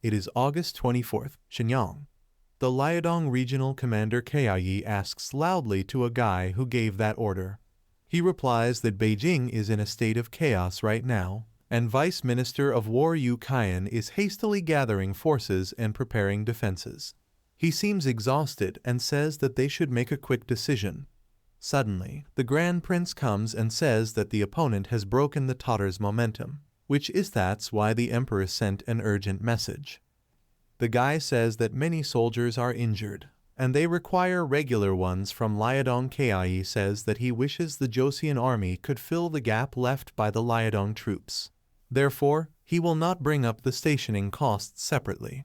It is August 24th, Shenyang. The Liaodong regional commander Kai asks loudly to a guy who gave that order. He replies that Beijing is in a state of chaos right now, and Vice Minister of War Yu Qian is hastily gathering forces and preparing defenses. He seems exhausted and says that they should make a quick decision. Suddenly, the Grand Prince comes and says that the opponent has broken the Tatars' momentum, which is that's why the Emperor sent an urgent message. The guy says that many soldiers are injured, and they require regular ones from Liaodong. Kai says that he wishes the Joseon army could fill the gap left by the Liaodong troops. Therefore, he will not bring up the stationing costs separately.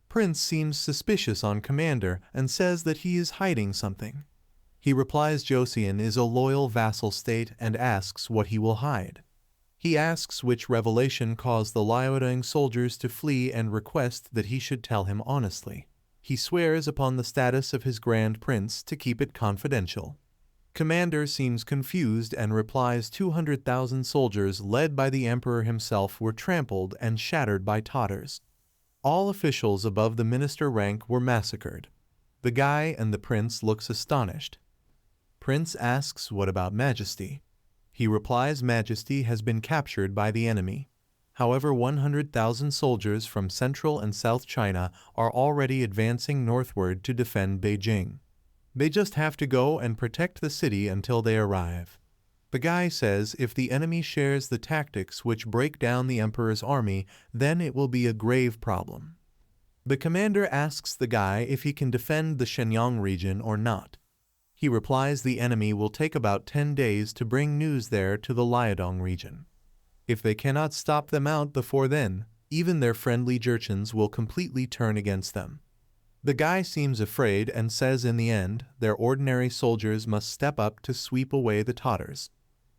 Prince seems suspicious on commander and says that he is hiding something. He replies Joseon is a loyal vassal state and asks what he will hide. He asks which revelation caused the Liaodong soldiers to flee and requests that he should tell him honestly. He swears upon the status of his Grand Prince to keep it confidential. Commander seems confused and replies 200,000 soldiers led by the Emperor himself were trampled and shattered by Tatars. All officials above the minister rank were massacred. The guy and the prince looks astonished. Prince asks what about Majesty. He replies Majesty has been captured by the enemy. However, 100,000 soldiers from Central and South China are already advancing northward to defend Beijing. They just have to go and protect the city until they arrive. The guy says if the enemy shares the tactics which break down the Emperor's army, then it will be a grave problem. The commander asks the guy if he can defend the Shenyang region or not. He replies the enemy will take about 10 days to bring news there to the Liaodong region. If they cannot stop them out before then, even their friendly Jurchens will completely turn against them. The guy seems afraid and says in the end, their ordinary soldiers must step up to sweep away the Tatars.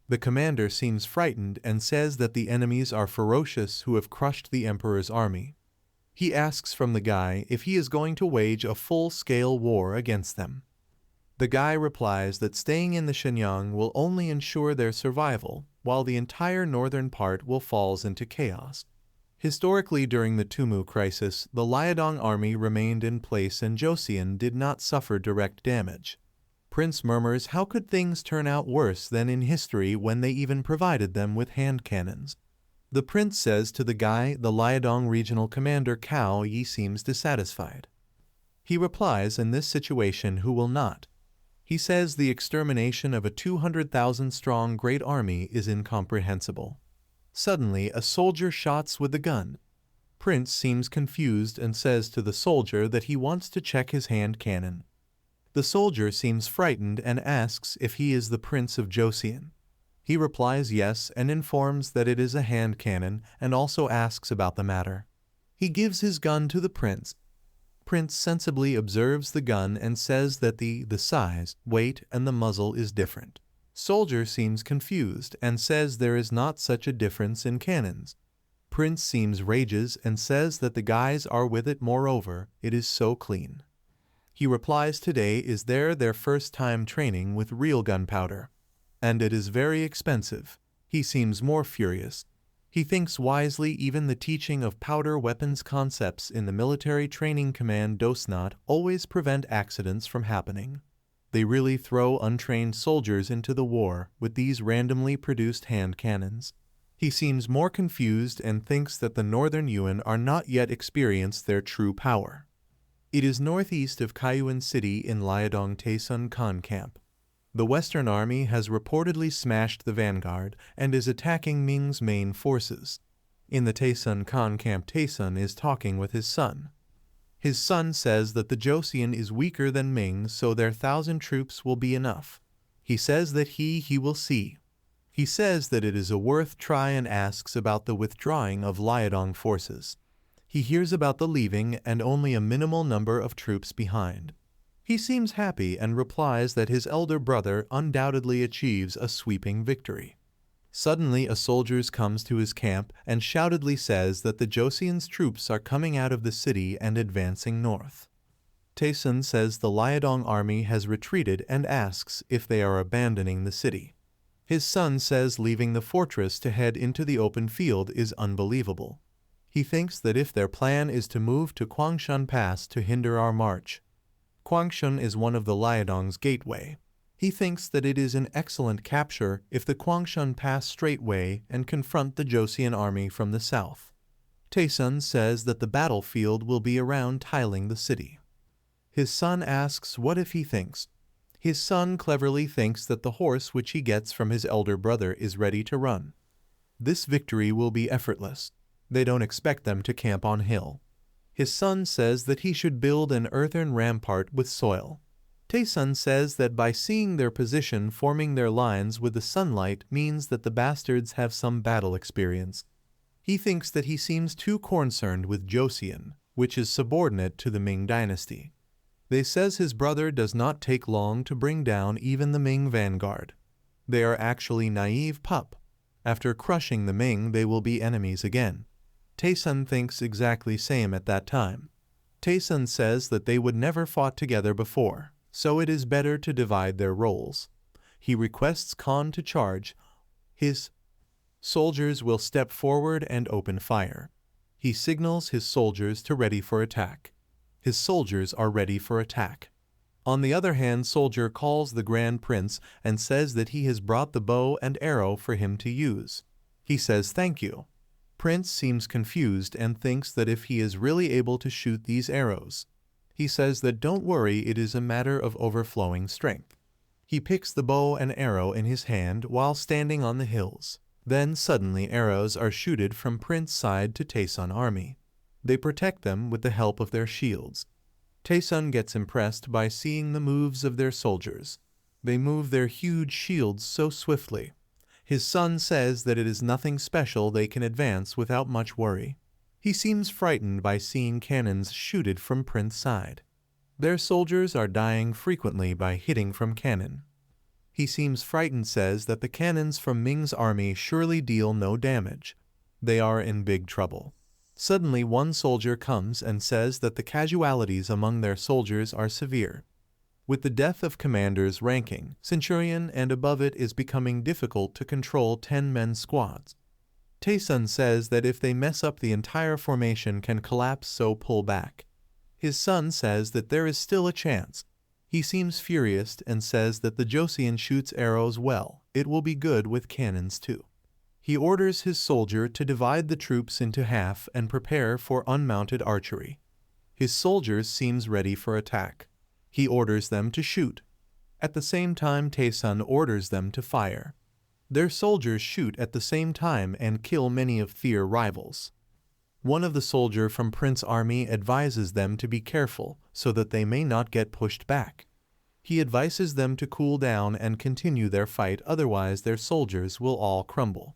The commander seems frightened and says that the enemies are ferocious who have crushed the Emperor's army. He asks from the guy if he is going to wage a full-scale war against them. The guy replies that staying in the Shenyang will only ensure their survival, while the entire northern part will fall into chaos. Historically, during the Tumu crisis, the Liaodong army remained in place and Joseon did not suffer direct damage. Prince murmurs how could things turn out worse than in history when they even provided them with hand cannons. The prince says to the guy the Liaodong regional commander Cao Yi seems dissatisfied. He replies in this situation who will not. He says the extermination of a 200,000-strong great army is incomprehensible. Suddenly, a soldier shoots with a gun. Prince seems confused and says to the soldier that he wants to check his hand cannon. The soldier seems frightened and asks if he is the Prince of Joseon. He replies yes and informs that it is a hand cannon and also asks about the matter. He gives his gun to the prince. Prince sensibly observes the gun and says that the size, weight, and the muzzle is different. Soldier seems confused and says there is not such a difference in cannons. Prince seems rages and says that the guys are with it, moreover, it is so clean. He replies today is their first time training with real gunpowder. And it is very expensive. He seems more furious. He thinks wisely even the teaching of powder weapons concepts in the military training command does not always prevent accidents from happening. They really throw untrained soldiers into the war with these randomly produced hand cannons. He seems more confused and thinks that the northern Yuan are not yet experienced their true power. It is northeast of Kaiyuan City in Liaodong Taesun Khan Camp. The Western Army has reportedly smashed the vanguard and is attacking Ming's main forces. In the Taesun Khan camp, Taesun is talking with his son. His son says that the Joseon is weaker than Ming, so their 1,000 troops will be enough. He says that he will see. He says that it is a worth try and asks about the withdrawing of Liaodong forces. He hears about the leaving and only a minimal number of troops behind. He seems happy and replies that his elder brother undoubtedly achieves a sweeping victory. Suddenly a soldier comes to his camp and shoutedly says that the Joseon's troops are coming out of the city and advancing north. Taesun says the Liaodong army has retreated and asks if they are abandoning the city. His son says leaving the fortress to head into the open field is unbelievable. He thinks that if their plan is to move to Kwangshan Pass to hinder our march. Kwangshan is one of the Liaodong's gateway. He thinks that it is an excellent capture if the Kwangshan pass straightway and confront the Joseon army from the south. Taesun says that the battlefield will be around tiling the city. His son asks what if he thinks. His son cleverly thinks that the horse which he gets from his elder brother is ready to run. This victory will be effortless. They don't expect them to camp on hill. His son says that he should build an earthen rampart with soil. Taesun says that by seeing their position forming their lines with the sunlight means that the bastards have some battle experience. He thinks that he seems too concerned with Joseon, which is subordinate to the Ming dynasty. They says his brother does not take long to bring down even the Ming vanguard. They are actually naive pup. After crushing the Ming, they will be enemies again. Taesun thinks exactly same at that time. Taesun says that they would never fought together before, so it is better to divide their roles. He requests Khan to charge. His soldiers will step forward and open fire. He signals his soldiers to ready for attack. His soldiers are ready for attack. On the other hand, soldier calls the Grand Prince and says that he has brought the bow and arrow for him to use. He says thank you. Prince seems confused and thinks that if he is really able to shoot these arrows. He says that don't worry, it is a matter of overflowing strength. He picks the bow and arrow in his hand while standing on the hills. Then suddenly arrows are shooted from Prince's side to Taesun army. They protect them with the help of their shields. Taesun gets impressed by seeing the moves of their soldiers. They move their huge shields so swiftly. His son says that it is nothing special, they can advance without much worry. He seems frightened by seeing cannons shooted from Prince's side. Their soldiers are dying frequently by hitting from cannon. He seems frightened, says that the cannons from Ming's army surely deal no damage. They are in big trouble. Suddenly one soldier comes and says that the casualties among their soldiers are severe. With the death of commanders ranking, centurion and above it is becoming difficult to control 10-men squads. Taesun says that if they mess up the entire formation can collapse, so pull back. His son says that there is still a chance. He seems furious and says that the Joseon shoots arrows well, it will be good with cannons too. He orders his soldier to divide the troops into half and prepare for unmounted archery. His soldiers seems ready for attack. He orders them to shoot. At the same time, Taesun orders them to fire. Their soldiers shoot at the same time and kill many of their rivals. One of the soldiers from Prince's army advises them to be careful so that they may not get pushed back. He advises them to cool down and continue their fight, otherwise their soldiers will all crumble.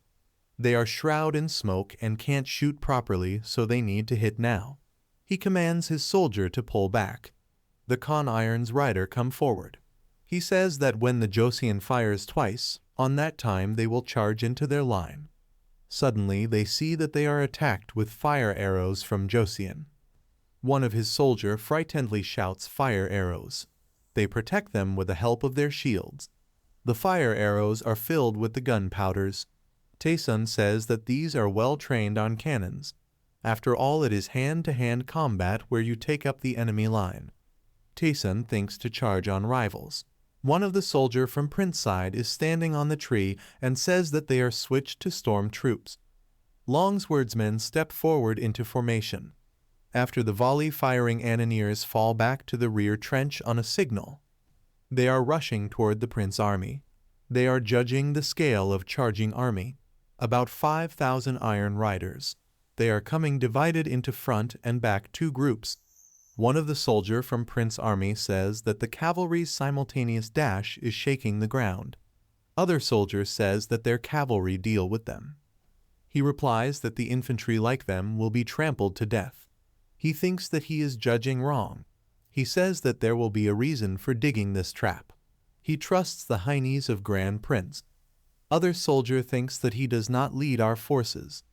They are shrouded in smoke and can't shoot properly, so they need to hit now. He commands his soldier to pull back. The Khan Iron's rider come forward. He says that when the Joseon fires twice, on that time they will charge into their line. Suddenly they see that they are attacked with fire arrows from Joseon. One of his soldiers frightenedly shouts fire arrows. They protect them with the help of their shields. The fire arrows are filled with the gunpowders. Taesun says that these are well trained on cannons. After all, it is hand-to-hand combat where you take up the enemy line. Taesun thinks to charge on rivals. One of the soldiers from Prince's side is standing on the tree and says that they are switched to storm troops. Longswordsmen step forward into formation. After the volley firing engineers fall back to the rear trench on a signal. They are rushing toward the Prince army. They are judging the scale of charging army. About 5,000 iron riders. They are coming divided into front and back 2 groups. One of the soldiers from Prince's army says that the cavalry's simultaneous dash is shaking the ground. Other soldiers says that their cavalry deal with them. He replies that the infantry like them will be trampled to death. He thinks that he is judging wrong. He says that there will be a reason for digging this trap. He trusts the Highness of Grand Prince. Other soldier thinks that he does not lead our forces.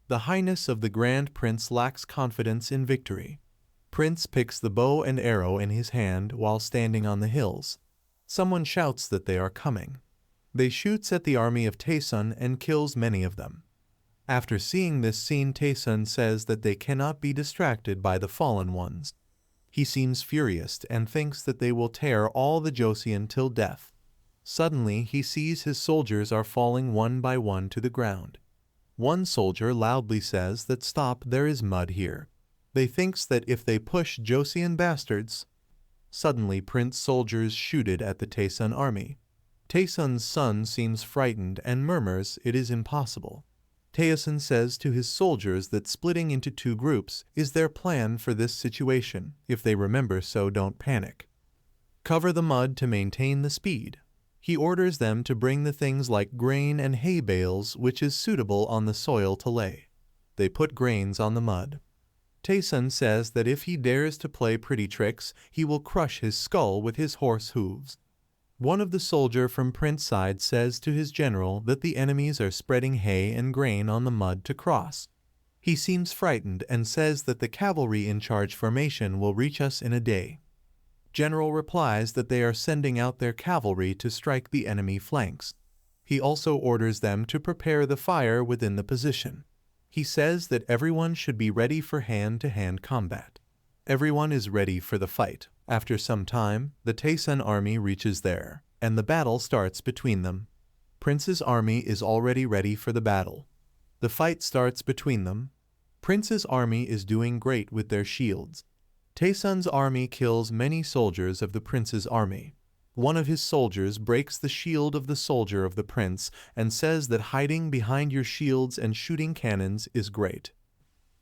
The Highness of the Grand Prince lacks confidence in victory. Prince picks the bow and arrow in his hand while standing on the hills. Someone shouts that they are coming. They shoots at the army of Taesun and kills many of them. After seeing this scene, Taesun says that they cannot be distracted by the fallen ones. He seems furious and thinks that they will tear all the Joseon till death. Suddenly, he sees his soldiers are falling one by one to the ground. One soldier loudly says that stop, there is mud here. They thinks that if they push Joseon bastards. Suddenly, Prince soldiers shooted at the Taesun army. Taesun's son seems frightened and murmurs it is impossible. Taesun says to his soldiers that splitting into two groups is their plan for this situation. If they remember, so don't panic. Cover the mud to maintain the speed. He orders them to bring the things like grain and hay bales which is suitable on the soil to lay. They put grains on the mud. Taesun says that if he dares to play pretty tricks, he will crush his skull with his horse hooves. One of the soldier from Prince's side says to his general that the enemies are spreading hay and grain on the mud to cross. He seems frightened and says that the cavalry in charge formation will reach us in a day. General replies that they are sending out their cavalry to strike the enemy flanks. He also orders them to prepare the fire within the position. He says that everyone should be ready for hand-to-hand combat. Everyone is ready for the fight. After some time, the Taesun army reaches there, and the battle starts between them. Prince's army is already ready for the battle. The fight starts between them. Prince's army is doing great with their shields. Taesun's army kills many soldiers of the prince's army. One of his soldiers breaks the shield of the soldier of the prince and says that hiding behind your shields and shooting cannons is great.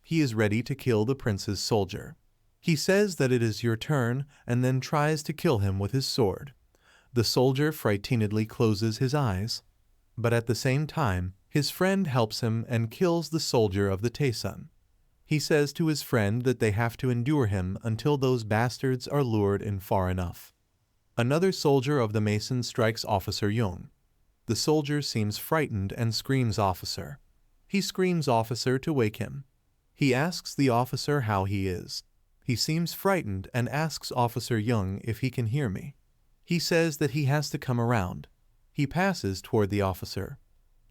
He is ready to kill the prince's soldier. He says that it is your turn and then tries to kill him with his sword. The soldier frightenedly closes his eyes. But at the same time, his friend helps him and kills the soldier of the Taesun. He says to his friend that they have to endure him until those bastards are lured in far enough. Another soldier of the Mason strikes Officer Young. The soldier seems frightened and screams officer. He screams officer to wake him. He asks the officer how he is. He seems frightened and asks Officer Young if he can hear me. He says that he has to come around. He passes toward the officer.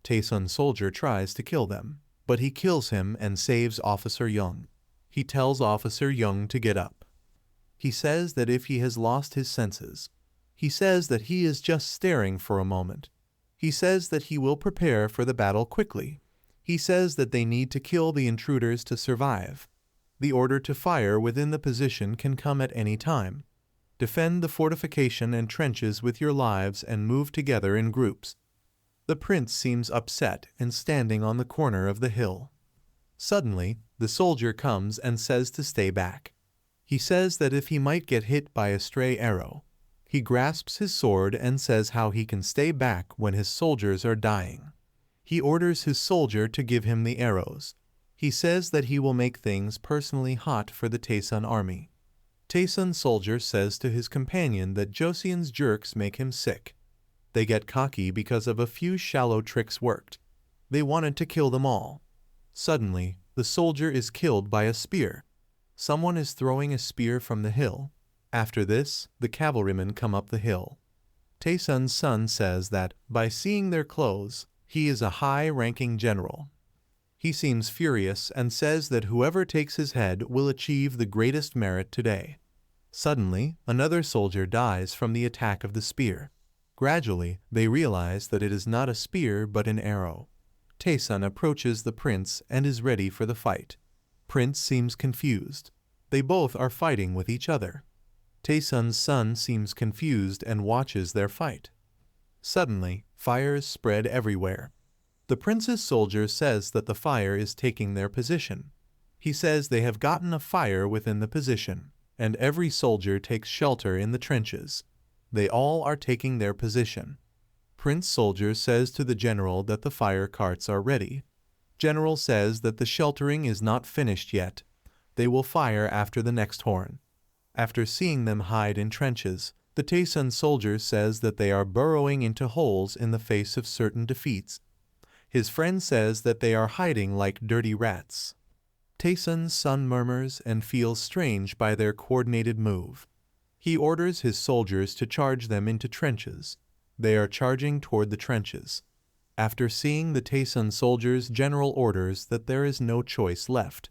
Taesun soldier tries to kill them, but he kills him and saves Officer Young. He tells Officer Young to get up. He says that if he has lost his senses. He says that he is just staring for a moment. He says that he will prepare for the battle quickly. He says that they need to kill the intruders to survive. The order to fire within the position can come at any time. Defend the fortification and trenches with your lives and move together in groups. The prince seems upset and standing on the corner of the hill. Suddenly, the soldier comes and says to stay back. He says that if he might get hit by a stray arrow. He grasps his sword and says how he can stay back when his soldiers are dying. He orders his soldier to give him the arrows. He says that he will make things personally hot for the Taesun army. Taesun soldier says to his companion that Joseon's jerks make him sick. They get cocky because of a few shallow tricks worked. They wanted to kill them all. Suddenly, the soldier is killed by a spear. Someone is throwing a spear from the hill. After this, the cavalrymen come up the hill. Taesun's son says that, by seeing their clothes, he is a high-ranking general. He seems furious and says that whoever takes his head will achieve the greatest merit today. Suddenly, another soldier dies from the attack of the spear. Gradually, they realize that it is not a spear but an arrow. Taesun approaches the prince and is ready for the fight. Prince seems confused. They both are fighting with each other. Taesun's son seems confused and watches their fight. Suddenly, fires spread everywhere. The prince's soldier says that the fire is taking their position. He says they have gotten a fire within the position, and every soldier takes shelter in the trenches. They all are taking their position. Prince soldier says to the general that the fire carts are ready. General says that the sheltering is not finished yet. They will fire after the next horn. After seeing them hide in trenches, the Taesun soldier says that they are burrowing into holes in the face of certain defeats. His friend says that they are hiding like dirty rats. Taesun's son murmurs and feels strange by their coordinated move. He orders his soldiers to charge them into trenches. They are charging toward the trenches. After seeing the Taesun soldiers, General orders that there is no choice left.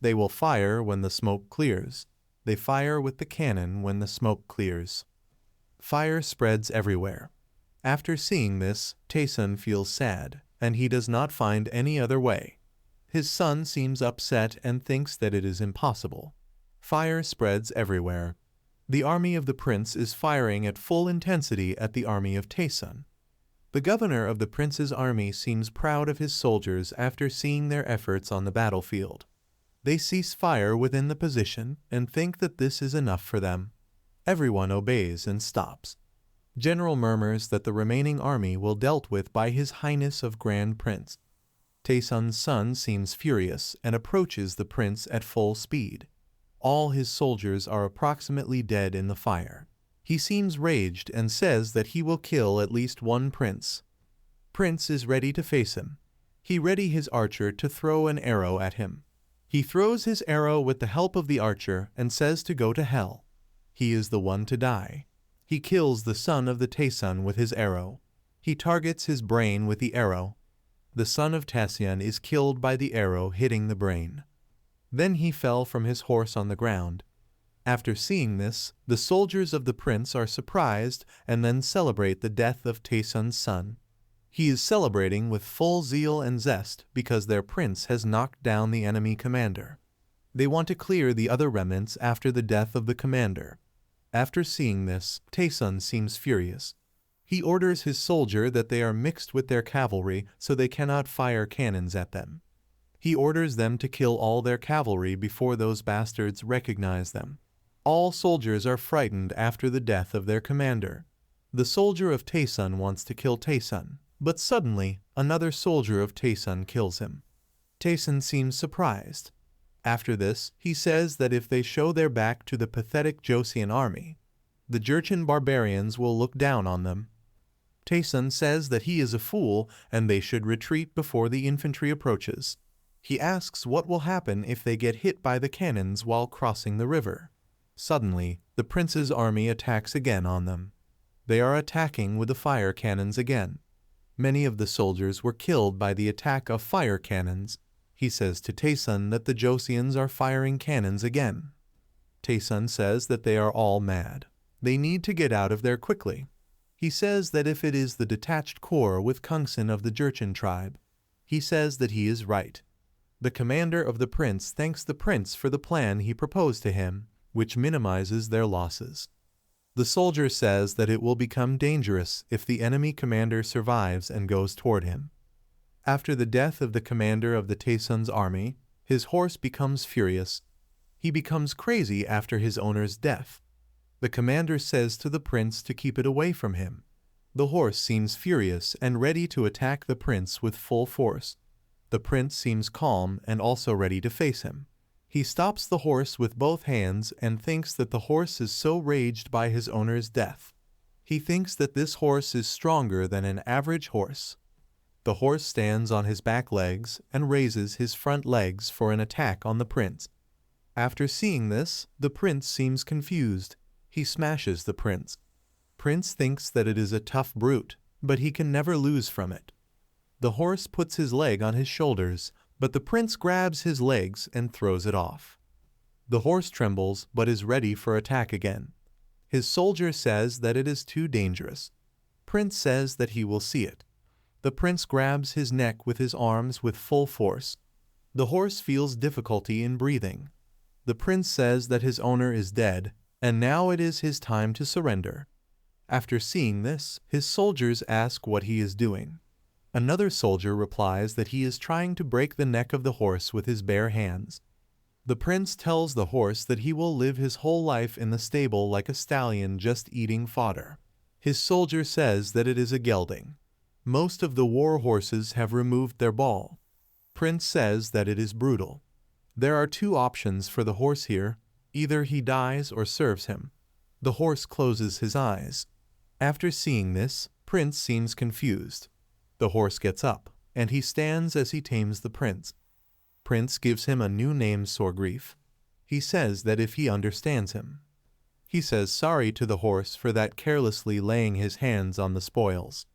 They will fire when the smoke clears. They fire with the cannon when the smoke clears. Fire spreads everywhere. After seeing this, Taesun feels sad, and he does not find any other way. His son seems upset and thinks that it is impossible. Fire spreads everywhere. The army of the prince is firing at full intensity at the army of Taesun. The governor of the prince's army seems proud of his soldiers after seeing their efforts on the battlefield. They cease fire within the position and think that this is enough for them. Everyone obeys and stops. General murmurs that the remaining army will dealt with by His Highness of Grand Prince. Taesun's son seems furious and approaches the prince at full speed. All his soldiers are approximately dead in the fire. He seems raged and says that he will kill at least one prince. Prince is ready to face him. He ready his archer to throw an arrow at him. He throws his arrow with the help of the archer and says to go to hell. He is the one to die. He kills the son of the Taesun with his arrow. He targets his brain with the arrow. The son of Taesun is killed by the arrow hitting the brain. Then he fell from his horse on the ground. After seeing this, the soldiers of the prince are surprised and then celebrate the death of Taesun's son. He is celebrating with full zeal and zest because their prince has knocked down the enemy commander. They want to clear the other remnants after the death of the commander. After seeing this, Taesun seems furious. He orders his soldier that they are mixed with their cavalry so they cannot fire cannons at them. He orders them to kill all their cavalry before those bastards recognize them. All soldiers are frightened after the death of their commander. The soldier of Taesun wants to kill Taesun, but suddenly another soldier of Taesun kills him. Taesun seems surprised. After this, he says that if they show their back to the pathetic Joseon army, the Jurchen barbarians will look down on them. Taesun says that he is a fool and they should retreat before the infantry approaches. He asks what will happen if they get hit by the cannons while crossing the river. Suddenly, the prince's army attacks again on them. They are attacking with the fire cannons again. Many of the soldiers were killed by the attack of fire cannons. He says to Taesun that the Joseons are firing cannons again. Taesun says that they are all mad. They need to get out of there quickly. He says that if it is the detached corps with Kungsan of the Jurchen tribe, he says that he is right. The commander of the prince thanks the prince for the plan he proposed to him, which minimizes their losses. The soldier says that it will become dangerous if the enemy commander survives and goes toward him. After the death of the commander of the Taesun's army, his horse becomes furious. He becomes crazy after his owner's death. The commander says to the prince to keep it away from him. The horse seems furious and ready to attack the prince with full force. The prince seems calm and also ready to face him. He stops the horse with both hands and thinks that the horse is so raged by his owner's death. He thinks that this horse is stronger than an average horse. The horse stands on his back legs and raises his front legs for an attack on the prince. After seeing this, the prince seems confused. He smashes the prince. Prince thinks that it is a tough brute, but he can never lose from it. The horse puts his leg on his shoulders, but the prince grabs his legs and throws it off. The horse trembles but is ready for attack again. His soldier says that it is too dangerous. Prince says that he will see it. The prince grabs his neck with his arms with full force. The horse feels difficulty in breathing. The prince says that his owner is dead, and now it is his time to surrender. After seeing this, his soldiers ask what he is doing. Another soldier replies that he is trying to break the neck of the horse with his bare hands. The prince tells the horse that he will live his whole life in the stable like a stallion just eating fodder. His soldier says that it is a gelding. Most of the war horses have removed their ball. Prince says that it is brutal. There are two options for the horse here. Either he dies or serves him. The horse closes his eyes. After seeing this, Prince seems confused. The horse gets up, and he stands as he tames the prince. Prince gives him a new name, Sorgrief. He says that if he understands him. He says sorry to the horse for that carelessly laying his hands on the spoils.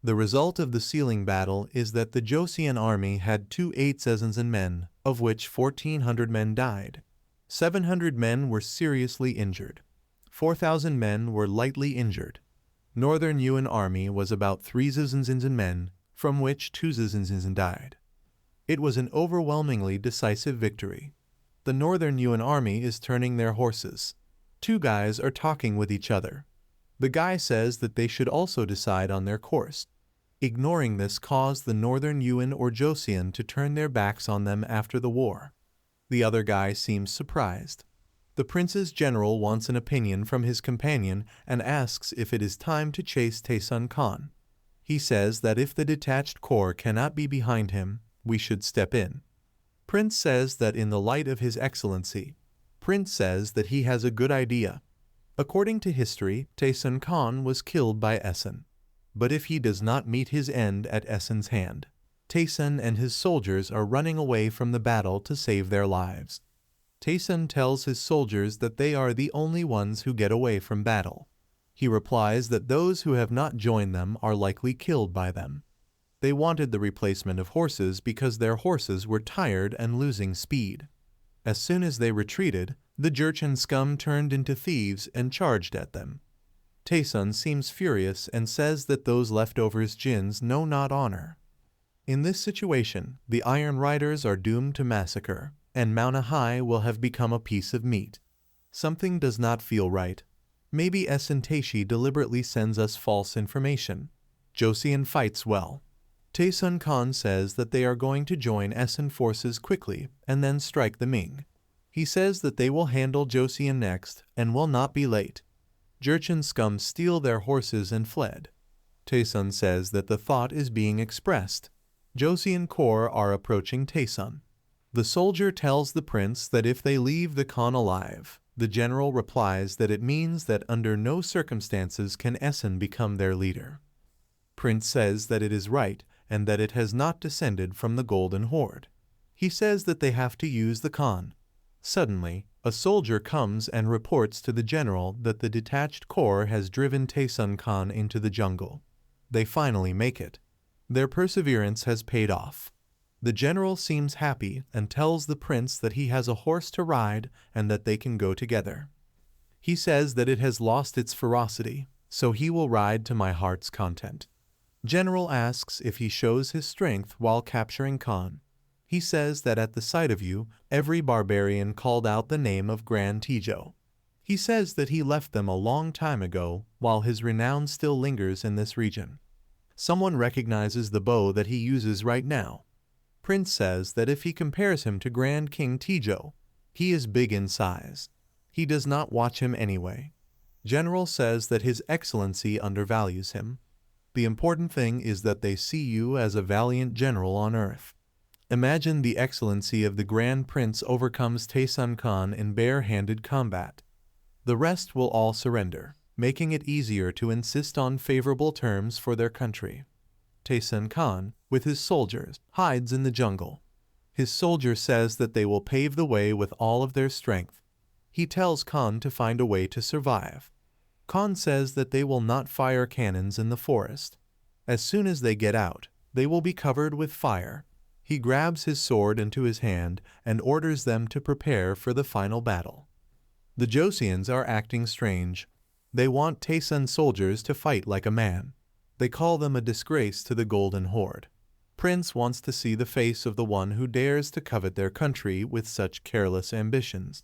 The result of the sealing battle is that the Joseon army had 2,800 men, of which 1,400 men died. 700 men were seriously injured. 4,000 men were lightly injured. Northern Yuan army was about 3,000 men, from which 2,000 died. It was an overwhelmingly decisive victory. The Northern Yuan army is turning their horses. Two guys are talking with each other. The guy says that they should also decide on their course. Ignoring this caused the Northern Yuan or Joseon to turn their backs on them after the war. The other guy seems surprised. The prince's general wants an opinion from his companion and asks if it is time to chase Taesun Khan. He says that if the detached corps cannot be behind him, we should step in. Prince says that in the light of his excellency, Prince says that he has a good idea. According to history, Taesun Khan was killed by Essen. But if he does not meet his end at Essen's hand, Taesun and his soldiers are running away from the battle to save their lives. Taesun tells his soldiers that they are the only ones who get away from battle. He replies that those who have not joined them are likely killed by them. They wanted the replacement of horses because their horses were tired and losing speed. As soon as they retreated, the Jurchen scum turned into thieves and charged at them. Taesun seems furious and says that those leftovers Jins know not honor. In this situation, the Iron Riders are doomed to massacre, and Mauna High will have become a piece of meat. Something does not feel right. Maybe Essen Taeshi deliberately sends us false information. Joseon fights well. Taesun Khan says that they are going to join Essen forces quickly and then strike the Ming. He says that they will handle Joseon next and will not be late. Jurchen scum steal their horses and fled. Taesun says that the thought is being expressed. Joseon corps are approaching Taesun. The soldier tells the prince that if they leave the Khan alive, the general replies that it means that under no circumstances can Essen become their leader. Prince says that it is right and that it has not descended from the Golden Horde. He says that they have to use the Khan. Suddenly, a soldier comes and reports to the general that the detached corps has driven Taesun Khan into the jungle. They finally make it. Their perseverance has paid off. The general seems happy and tells the prince that he has a horse to ride and that they can go together. He says that it has lost its ferocity, so he will ride to my heart's content. General asks if he shows his strength while capturing Khan. He says that at the sight of you, every barbarian called out the name of Grand Tijo. He says that he left them a long time ago while his renown still lingers in this region. Someone recognizes the bow that he uses right now. Prince says that if he compares him to Grand King Tijo, he is big in size. He does not watch him anyway. General says that His Excellency undervalues him. The important thing is that they see you as a valiant general on earth. Imagine the excellency of the Grand Prince overcomes Taesun Khan in bare-handed combat. The rest will all surrender, making it easier to insist on favorable terms for their country. Taesun Khan, with his soldiers, hides in the jungle. His soldier says that they will pave the way with all of their strength. He tells Khan to find a way to survive. Khan says that they will not fire cannons in the forest. As soon as they get out, they will be covered with fire. He grabs his sword into his hand and orders them to prepare for the final battle. The Joseons are acting strange. They want Taesun's soldiers to fight like a man. They call them a disgrace to the Golden Horde. Prince wants to see the face of the one who dares to covet their country with such careless ambitions.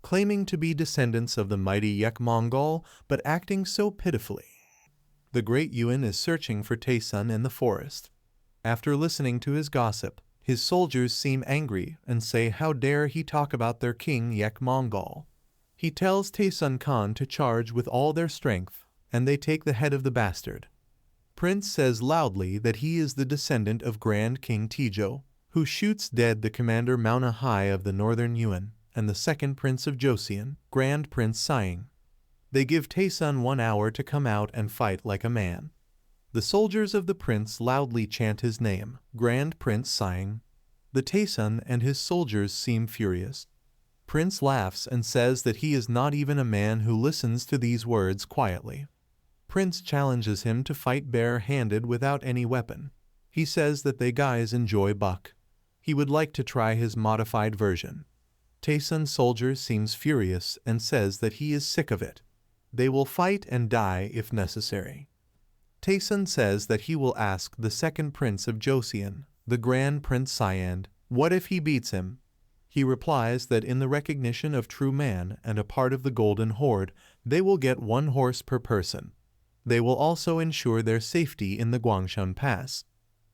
Claiming to be descendants of the mighty Yek Mongol, but acting so pitifully. The great Yuan is searching for Taesun in the forest. After listening to his gossip, his soldiers seem angry and say how dare he talk about their king Yek Mongol. He tells Taesun Khan to charge with all their strength, and they take the head of the bastard. Prince says loudly that he is the descendant of Grand King Tijo, who shoots dead the commander Mauna High of the Northern Yuan, and the second prince of Joseon, Grand Prince Siang. They give Taesun 1 hour to come out and fight like a man. The soldiers of the prince loudly chant his name, Grand Prince Siang. The Taesun and his soldiers seem furious. Prince laughs and says that he is not even a man who listens to these words quietly. Prince challenges him to fight bare-handed without any weapon. He says that they guys enjoy buck. He would like to try his modified version. Taesun soldier seems furious and says that he is sick of it. They will fight and die if necessary. Taesun says that he will ask the second prince of Joseon, the Grand Prince Cyand, what if he beats him. He replies that in the recognition of true man and a part of the Golden Horde, they will get 1 horse per person. They will also ensure their safety in the Gwangshan Pass.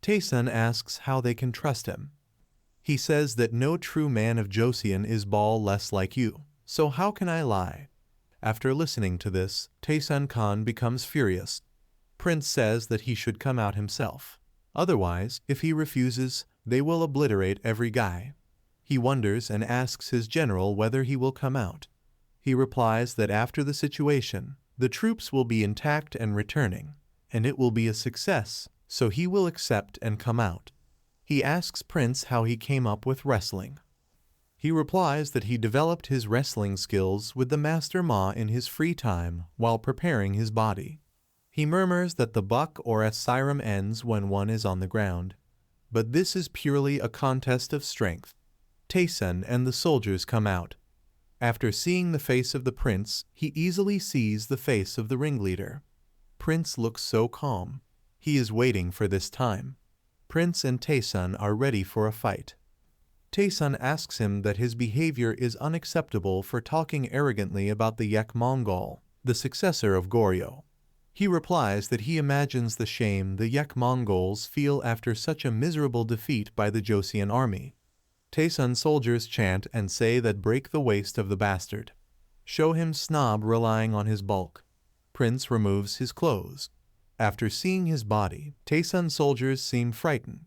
Taesun asks how they can trust him. He says that no true man of Joseon is ball less like you, so how can I lie? After listening to this, Taesun Khan becomes furious. Prince says that he should come out himself. Otherwise, if he refuses, they will obliterate every guy. He wonders and asks his general whether he will come out. He replies that after the situation, the troops will be intact and returning, and it will be a success, so he will accept and come out. He asks Prince how he came up with wrestling. He replies that he developed his wrestling skills with the Master Ma in his free time while preparing his body. He murmurs that the buck or a siren ends when one is on the ground. But this is purely a contest of strength. Taesun and the soldiers come out. After seeing the face of the prince, he easily sees the face of the ringleader. Prince looks so calm. He is waiting for this time. Prince and Taesun are ready for a fight. Taesun asks him that his behavior is unacceptable for talking arrogantly about the Yek Mongol, the successor of Goryeo. He replies that he imagines the shame the Yek Mongols feel after such a miserable defeat by the Joseon army. Taesun soldiers chant and say that break the waist of the bastard. Show him snob relying on his bulk. Prince removes his clothes. After seeing his body, Taesun soldiers seem frightened.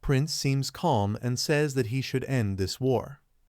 Prince seems calm and says that he should end this war.